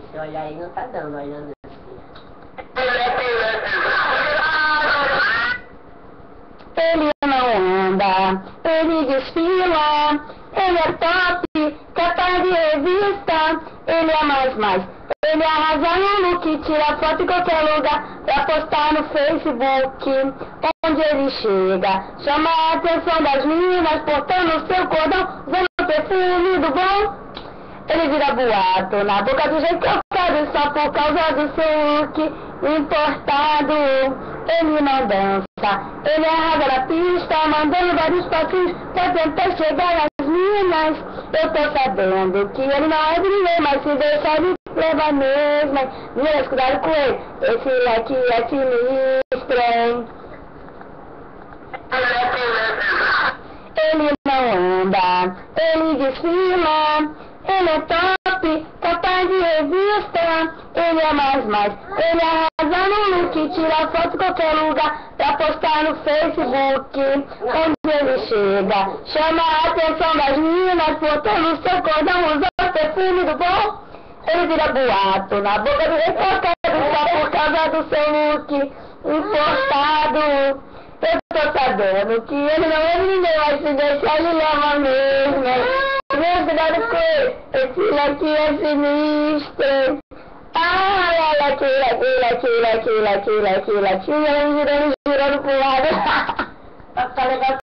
Esse olhar aí não tá dando, olhando assim. Ele não anda, ele desfila, ele é top, capa de revista, ele é mais. Ele arrasa no look, tira foto em qualquer lugar pra postar no Facebook, onde ele chega. Chama a atenção das meninas, portando seu cordão, usando perfume do bom. Ele vira boato na boca do jeito que eu quero, só por causa do seu look importado. Ele não dança, ele arrasa na pista, mandando vários passinhos pra tentar chegar às minas. Eu tô sabendo que ele não é de ninguém, mas se deixar ele leva mesmo. Meninas, cuidado com ele, esse leque é sinistro, hein? Ele não anda, ele desfila, ele é top, capa de revista, ele é mais. Ele arrasa no look, tira foto em qualquer lugar pra postar no Facebook, onde ele chega. Chama a atenção das meninas, botando seu cordão, usando perfume do bom. Ele vira boato na boca do repórter, só por causa do seu look importado. Eu tô sabendo que ele não é ninguém, mas se deixar ele leva mesmo. Meu, cuidado com ele, esse aqui é sinistro. Ai, aquilo, girando pro lado. Vai ficar legal.